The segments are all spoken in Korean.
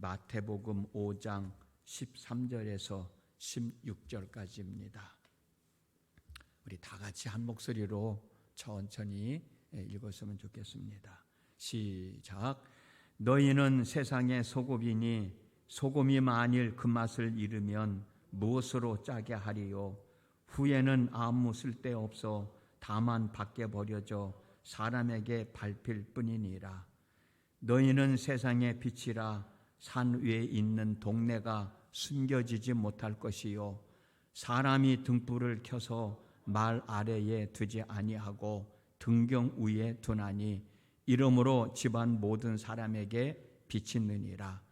마태복음 5장 13절에서 16절까지입니다. 우리 다 같이 한 목소리로 천천히 읽었으면 좋겠습니다. 시작. 너희는 세상의 소금이니 소금이 만일 그 맛을 잃으면 무엇으로 짜게 하리요? 후에는 아무 쓸데없어 다만 밖에 버려져 사람에게 밟힐 뿐이니라. 너희는 세상의 빛이라. 산 위에 있는 동네가 숨겨지지 못할 것이요, 사람이 등불을 켜서 말 아래에 두지 아니하고 등경 위에 두나니 이러므로 집안 모든 사람에게 비치느니라.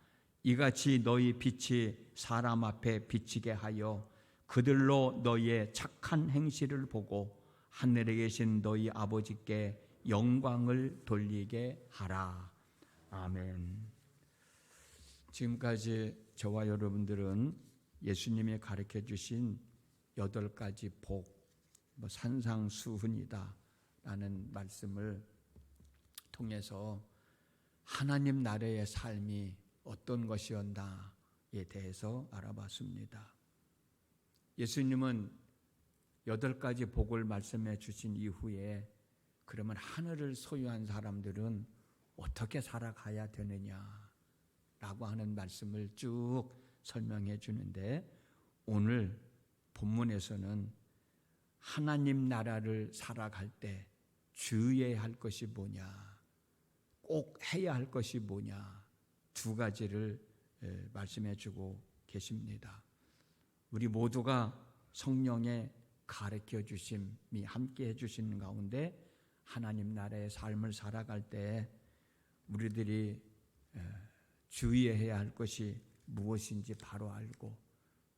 이같이 너희 빛이 사람 앞에 비치게 하여 그들로 너희의 착한 행실을 보고 하늘에 계신 너희 아버지께 영광을 돌리게 하라. 아멘. 지금까지 저와 여러분들은 예수님이 가르쳐 주신 8가지 복, 산상수훈이다 라는 말씀을 통해서 하나님 나라의 삶이 어떤 것이었나에 대해서 알아봤습니다. 예수님은 8가지 복을 말씀해 주신 이후에 그러면 하늘을 소유한 사람들은 어떻게 살아가야 되느냐 라고 하는 말씀을 쭉 설명해 주는데, 오늘 본문에서는 하나님 나라를 살아갈 때 주의해야 할 것이 뭐냐, 꼭 해야 할 것이 뭐냐, 2가지를 말씀해 주고 계십니다. 우리 모두가 성령의 가르쳐 주심이 함께 해 주시는 가운데 하나님 나라의 삶을 살아갈 때 우리들이 주의해야 할 것이 무엇인지 바로 알고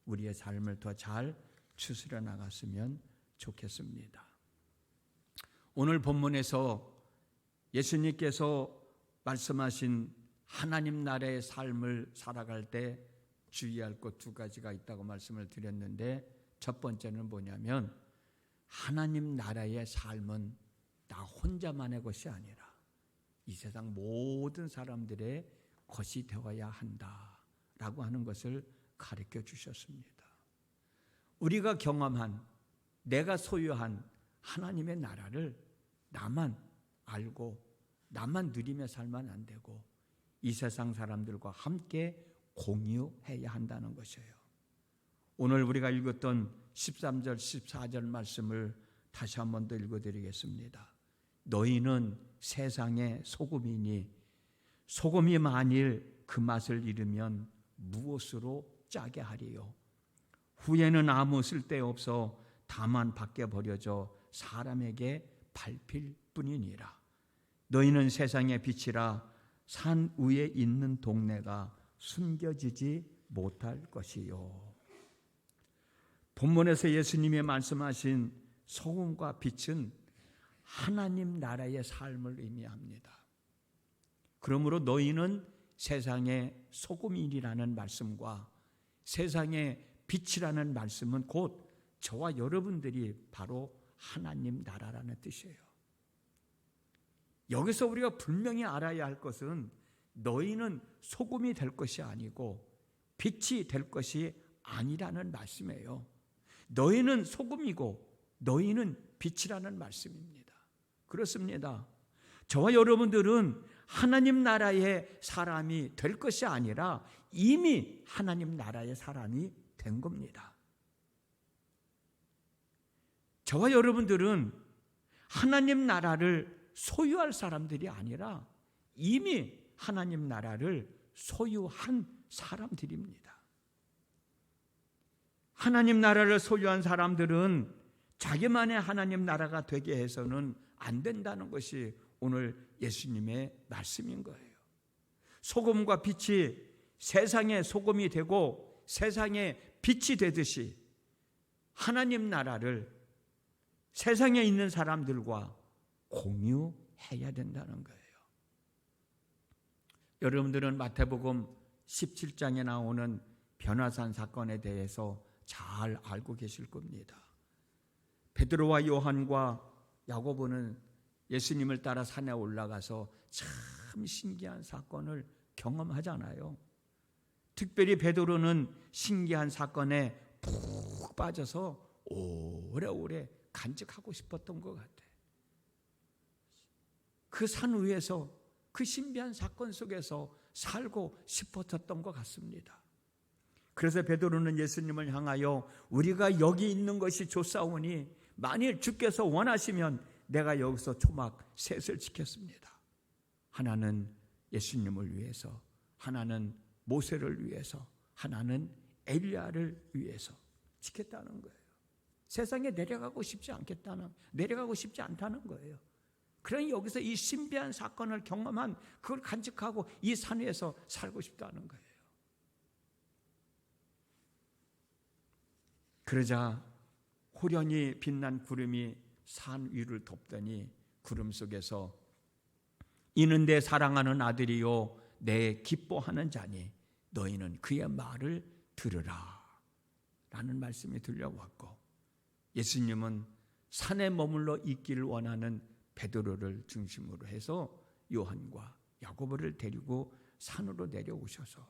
우리의 삶을 더 잘 추스려 나갔으면 좋겠습니다. 오늘 본문에서 예수님께서 말씀하신 하나님 나라의 삶을 살아갈 때 주의할 것 2가지가 있다고 말씀을 드렸는데, 첫 번째는 뭐냐면 하나님 나라의 삶은 나 혼자만의 것이 아니라 이 세상 모든 사람들의 것이 되어야 한다라고 하는 것을 가르쳐 주셨습니다. 우리가 경험한, 내가 소유한 하나님의 나라를 나만 알고 나만 누리며 살면 안 되고 이 세상 사람들과 함께 공유해야 한다는 것이에요. 오늘 우리가 읽었던 13절 14절 말씀을 다시 한 번 더 읽어드리겠습니다. 너희는 세상의 소금이니 소금이 만일 그 맛을 잃으면 무엇으로 짜게 하리요? 후에는 아무 쓸데없어 다만 밖에 버려져 사람에게 밟힐 뿐이니라. 너희는 세상의 빛이라. 산 위에 있는 동네가 숨겨지지 못할 것이요. 본문에서 예수님이 말씀하신 소금과 빛은 하나님 나라의 삶을 의미합니다. 그러므로 너희는 세상의 소금이라는 말씀과 세상의 빛이라는 말씀은 곧 저와 여러분들이 바로 하나님 나라라는 뜻이에요. 여기서 우리가 분명히 알아야 할 것은 너희는 소금이 될 것이 아니고 빛이 될 것이 아니라는 말씀이에요. 너희는 소금이고 너희는 빛이라는 말씀입니다. 그렇습니다. 저와 여러분들은 하나님 나라의 사람이 될 것이 아니라 이미 하나님 나라의 사람이 된 겁니다. 저와 여러분들은 하나님 나라를 소유할 사람들이 아니라 이미 하나님 나라를 소유한 사람들입니다. 하나님 나라를 소유한 사람들은 자기만의 하나님 나라가 되게 해서는 안 된다는 것이 오늘 예수님의 말씀인 거예요. 소금과 빛이 세상의 소금이 되고 세상의 빛이 되듯이 하나님 나라를 세상에 있는 사람들과 공유해야 된다는 거예요. 여러분들은 마태복음 17장에 나오는 변화산 사건에 대해서 잘 알고 계실 겁니다. 베드로와 요한과 야고보는 예수님을 따라 산에 올라가서 참 신기한 사건을 경험하잖아요. 특별히 베드로는 신기한 사건에 푹 빠져서 오래오래 간직하고 싶었던 것 같아요. 그 산 위에서 그 신비한 사건 속에서 살고 싶었던 것 같습니다. 그래서 베드로는 예수님을 향하여 우리가 여기 있는 것이 좋사오니 만일 주께서 원하시면 내가 여기서 초막 셋을 지켰습니다. 하나는 예수님을 위해서, 하나는 모세를 위해서, 하나는 엘리야를 위해서 지켰다는 거예요. 세상에 내려가고 싶지 않다는 거예요. 그러니 여기서 이 신비한 사건을 경험한 그걸 간직하고 이 산 위에서 살고 싶다는 거예요. 그러자 호련히 빛난 구름이 산 위를 덮더니 구름 속에서 이는 내 사랑하는 아들이요 내 기뻐하는 자니 너희는 그의 말을 들으라 라는 말씀이 들려왔고, 예수님은 산에 머물러 있기를 원하는 베드로를 중심으로 해서 요한과 야고보를 데리고 산으로 내려오셔서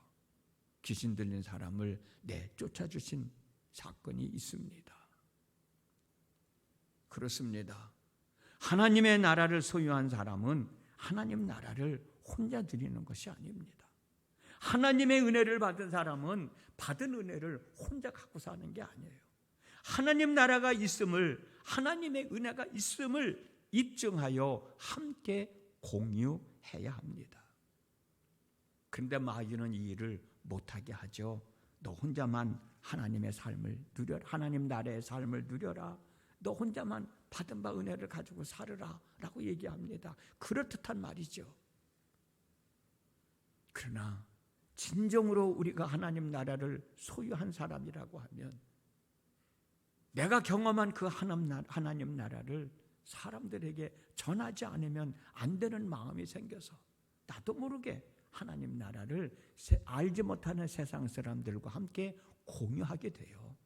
귀신 들린 사람을 내쫓아주신 사건이 있습니다. 그렇습니다. 하나님의 나라를 소유한 사람은 하나님 나라를 혼자 누리는 것이 아닙니다. 하나님의 은혜를 받은 사람은 받은 은혜를 혼자 갖고 사는 게 아니에요. 하나님 나라가 있음을, 하나님의 은혜가 있음을 입증하여 함께 공유해야 합니다. 그런데 마귀는 이 일을 못하게 하죠. 너 혼자만 하나님의 삶을 누려라, 하나님 나라의 삶을 누려라, 너 혼자만 받은 바 은혜를 가지고 살으라 라고 얘기합니다. 그럴듯한 말이죠. 그러나 진정으로 우리가 하나님 나라를 소유한 사람이라고 하면 내가 경험한 그 하나님 나라를 사람들에게 전하지 않으면 안 되는 마음이 생겨서 나도 모르게 하나님 나라를 알지 못하는 세상 사람들과 함께 공유하게 돼요.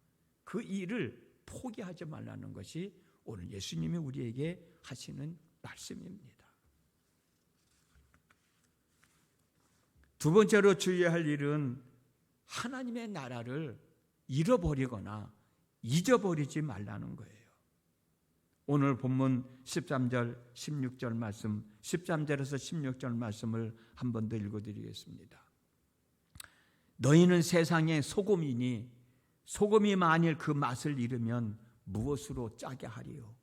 그 일을 포기하지 말라는 것이 오늘 예수님이 우리에게 하시는 말씀입니다. 두 번째로 주의해야 할 일은 하나님의 나라를 잃어버리거나 잊어버리지 말라는 거예요. 오늘 본문 13절, 16절 말씀, 13절에서 16절 말씀을 한 번 더 읽어드리겠습니다. 너희는 세상의 소금이니 소금이 만일 그 맛을 잃으면 무엇으로 짜게 하리요?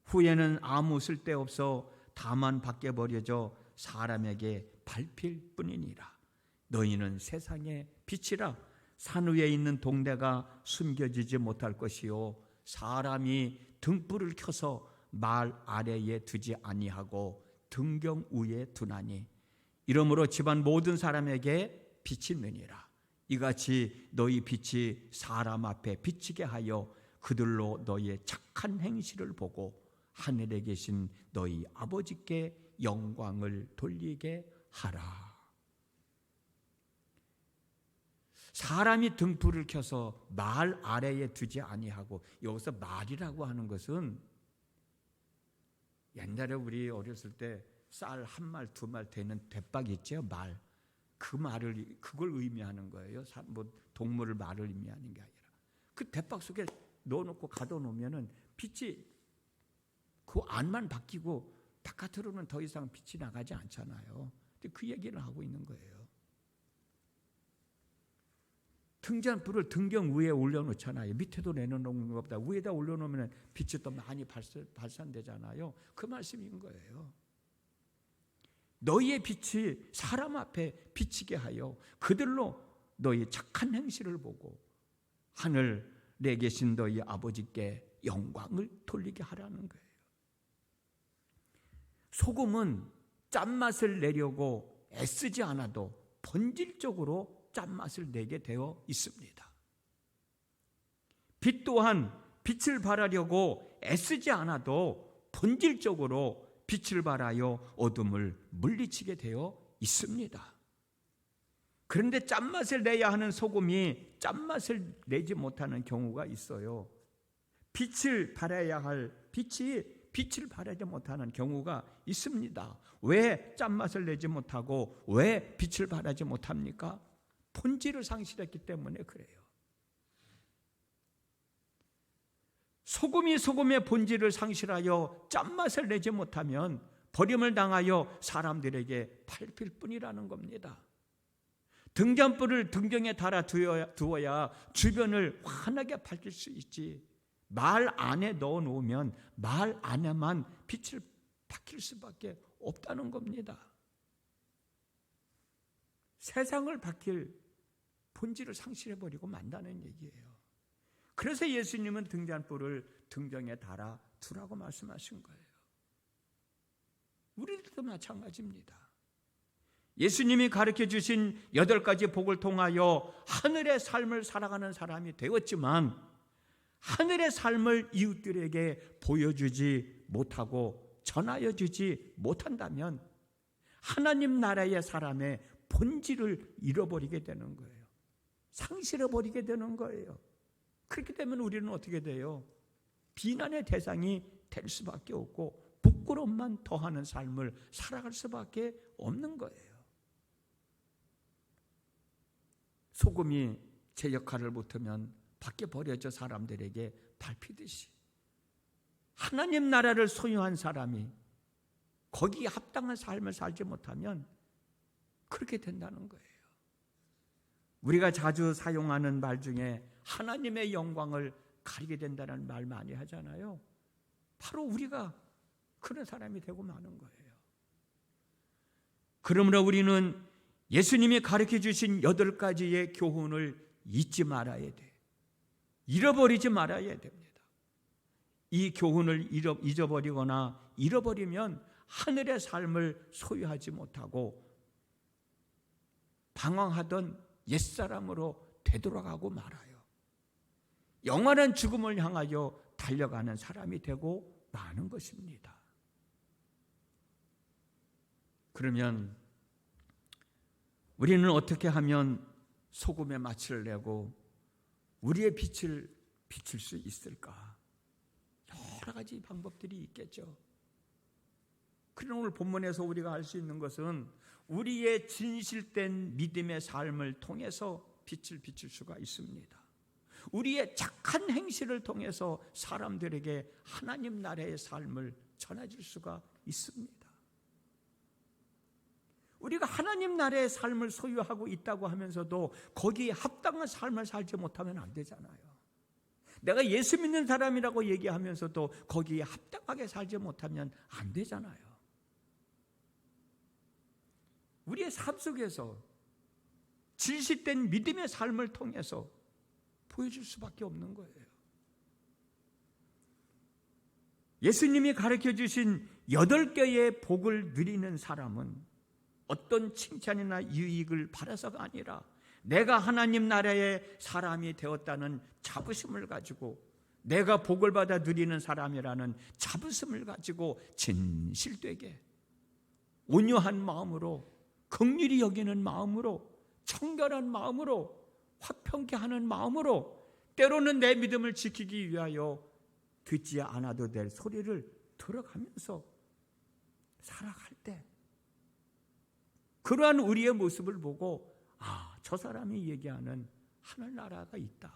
후에는 아무 쓸데없어 다만 밖에 버려져 사람에게 밟힐 뿐이니라. 너희는 세상의 빛이라. 산 위에 있는 동네가 숨겨지지 못할 것이요 사람이 등불을 켜서 말 아래에 두지 아니하고 등경 위에 두나니 이러므로 집안 모든 사람에게 빛이 있느니라. 이같이 너희 빛이 사람 앞에 비치게 하여 그들로 너희의 착한 행실을 보고 하늘에 계신 너희 아버지께 영광을 돌리게 하라. 사람이 등불을 켜서 말 아래에 두지 아니하고, 여기서 말이라고 하는 것은 옛날에 우리 어렸을 때 쌀 한 말 두 말 되는 대박 있죠, 말. 그 말을 그걸 의미하는 거예요. 뭐 동물을 말을 의미하는 게 아니라 그 대박 속에 넣어놓고 가둬놓으면은 빛이 그 안만 바뀌고 바깥으로는 더 이상 빛이 나가지 않잖아요. 근데 그 얘기를 하고 있는 거예요. 등잔불을 등경 위에 올려놓잖아요. 밑에도 내놓는 것보다 위에다 올려놓으면 빛이 더 많이 발산되잖아요. 그 말씀인 거예요. 너희의 빛이 사람 앞에 비치게 하여 그들로 너희 착한 행실을 보고 하늘에 계신 너희 아버지께 영광을 돌리게 하라는 거예요. 소금은 짠맛을 내려고 애쓰지 않아도 본질적으로 짠맛을 내게 되어 있습니다. 빛 또한 빛을 발하려고 애쓰지 않아도 본질적으로 빛을 발하여 어둠을 물리치게 되어 있습니다. 그런데 짠맛을 내야 하는 소금이 짠맛을 내지 못하는 경우가 있어요. 빛을 발해야 할 빛이 빛을 발하지 못하는 경우가 있습니다. 왜 짠맛을 내지 못하고 왜 빛을 발하지 못합니까? 본질을 상실했기 때문에 그래요. 소금이 소금의 본질을 상실하여 짠맛을 내지 못하면 버림을 당하여 사람들에게 밟힐 뿐이라는 겁니다. 등잔불을 등경에 달아 두어야 주변을 환하게 밝힐 수 있지, 말 안에 넣어 놓으면 말 안에만 빛을 밝힐 수밖에 없다는 겁니다. 세상을 밝힐 본질을 상실해버리고 만다는 얘기예요. 그래서 예수님은 등잔불을 등경에 달아 두라고 말씀하신 거예요. 우리들도 마찬가지입니다. 예수님이 가르쳐 주신 8가지 복을 통하여 하늘의 삶을 살아가는 사람이 되었지만 하늘의 삶을 이웃들에게 보여주지 못하고 전하여 주지 못한다면 하나님 나라의 사람의 본질을 잃어버리게 되는 거예요. 상실해버리게 되는 거예요. 그렇기 때문에 우리는 어떻게 돼요? 비난의 대상이 될 수밖에 없고 부끄러움만 더하는 삶을 살아갈 수밖에 없는 거예요. 소금이 제 역할을 못하면 밖에 버려져 사람들에게 밟히듯이 하나님 나라를 소유한 사람이 거기에 합당한 삶을 살지 못하면 그렇게 된다는 거예요. 우리가 자주 사용하는 말 중에 하나님의 영광을 가리게 된다는 말 많이 하잖아요. 바로 우리가 그런 사람이 되고 마는 거예요. 그러므로 우리는 예수님이 가르쳐 주신 8가지의 교훈을 잊지 말아야 돼. 잃어버리지 말아야 됩니다. 이 교훈을 잊어버리거나 잃어버리면 하늘의 삶을 소유하지 못하고 방황하던 옛사람으로 되돌아가고 말아요. 영원한 죽음을 향하여 달려가는 사람이 되고 마는 것입니다. 그러면 우리는 어떻게 하면 소금의 맛을 내고 우리의 빛을 비출 수 있을까? 여러 가지 방법들이 있겠죠. 그러나 오늘 본문에서 우리가 알 수 있는 것은 우리의 진실된 믿음의 삶을 통해서 빛을 비출 수가 있습니다. 우리의 착한 행실을 통해서 사람들에게 하나님 나라의 삶을 전해줄 수가 있습니다. 우리가 하나님 나라의 삶을 소유하고 있다고 하면서도 거기에 합당한 삶을 살지 못하면 안 되잖아요. 내가 예수 믿는 사람이라고 얘기하면서도 거기에 합당하게 살지 못하면 안 되잖아요. 우리의 삶 속에서 질식된 믿음의 삶을 통해서 보여줄 수밖에 없는 거예요. 예수님이 가르쳐 주신 8개의 복을 누리는 사람은 어떤 칭찬이나 유익을 바라서가 아니라 내가 하나님 나라의 사람이 되었다는 자부심을 가지고 내가 복을 받아 누리는 사람이라는 자부심을 가지고 진실되게 온유한 마음으로 긍휼히 여기는 마음으로 청결한 마음으로 화평케 하는 마음으로 때로는 내 믿음을 지키기 위하여 듣지 않아도 될 소리를 들어가면서 살아갈 때 그러한 우리의 모습을 보고 저 사람이 얘기하는 하늘나라가 있다.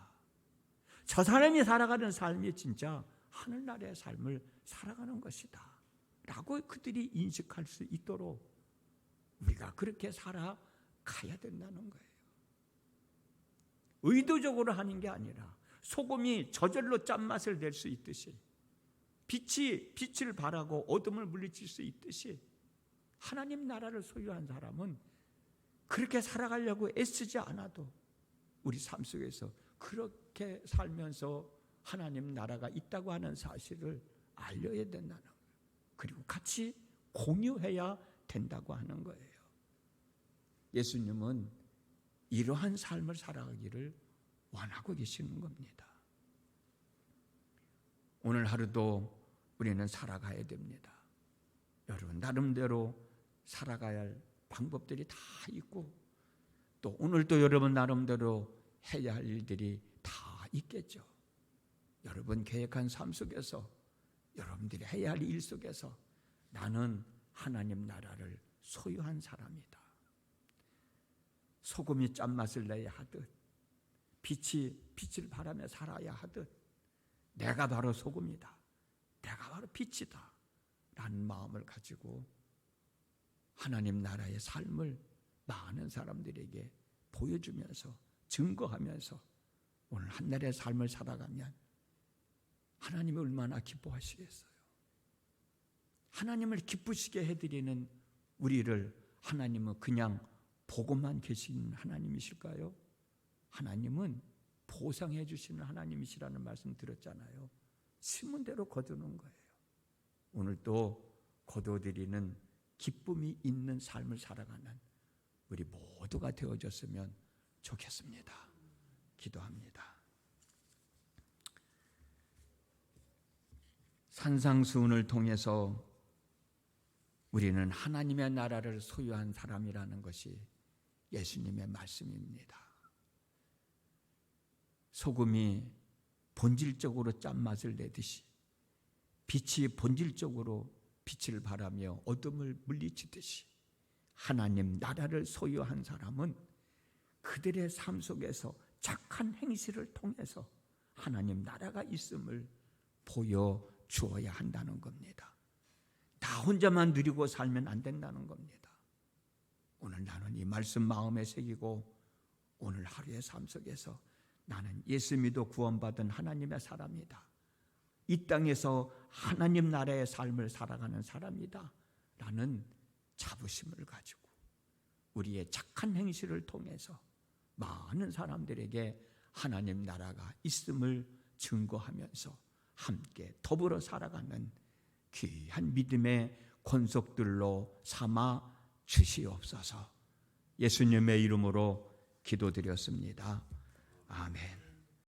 저 사람이 살아가는 삶이 진짜 하늘나라의 삶을 살아가는 것이다 라고 그들이 인식할 수 있도록 우리가 그렇게 살아가야 된다는 거예요. 의도적으로 하는 게 아니라 소금이 저절로 짠맛을 낼 수 있듯이 빛이 빛을 발하고 어둠을 물리칠 수 있듯이 하나님 나라를 소유한 사람은 그렇게 살아가려고 애쓰지 않아도 우리 삶 속에서 그렇게 살면서 하나님 나라가 있다고 하는 사실을 알려야 된다는 거예요. 그리고 같이 공유해야 된다고 하는 거예요. 예수님은 이러한 삶을 살아가기를 원하고 계시는 겁니다. 오늘 하루도 우리는 살아가야 됩니다. 여러분 나름대로 살아가야 할 방법들이 다 있고 또 오늘도 여러분 나름대로 해야 할 일들이 다 있겠죠. 여러분 계획한 삶 속에서 여러분들이 해야 할 일 속에서 나는 하나님 나라를 소유한 사람이다. 소금이 짠맛을 내야 하듯 빛을 바라며 살아야 하듯 내가 바로 소금이다, 내가 바로 빛이다 라는 마음을 가지고 하나님 나라의 삶을 많은 사람들에게 보여주면서 증거하면서 오늘 한날의 삶을 살아가면 하나님이 얼마나 기뻐하시겠어요. 하나님을 기쁘시게 해드리는 우리를 하나님은 그냥 보고만 계신 하나님이실까요? 하나님은 보상해 주시는 하나님이시라는 말씀 들었잖아요. 심은 대로 거두는 거예요. 오늘도 거둬들이는 기쁨이 있는 삶을 살아가는 우리 모두가 되어줬으면 좋겠습니다. 기도합니다. 산상수훈을 통해서 우리는 하나님의 나라를 소유한 사람이라는 것이 예수님의 말씀입니다. 소금이 본질적으로 짠맛을 내듯이 빛이 본질적으로 빛을 바라며 어둠을 물리치듯이 하나님 나라를 소유한 사람은 그들의 삶 속에서 착한 행실을 통해서 하나님 나라가 있음을 보여주어야 한다는 겁니다. 나 혼자만 누리고 살면 안 된다는 겁니다. 오늘 나는 이 말씀 마음에 새기고 오늘 하루의 삶 속에서 나는 예수 믿어 구원받은 하나님의 사람이다, 이 땅에서 하나님 나라의 삶을 살아가는 사람이다 라는 자부심을 가지고 우리의 착한 행실을 통해서 많은 사람들에게 하나님 나라가 있음을 증거하면서 함께 더불어 살아가는 귀한 믿음의 권속들로 삼아 주시옵소서. 예수님의 이름으로 기도드렸습니다.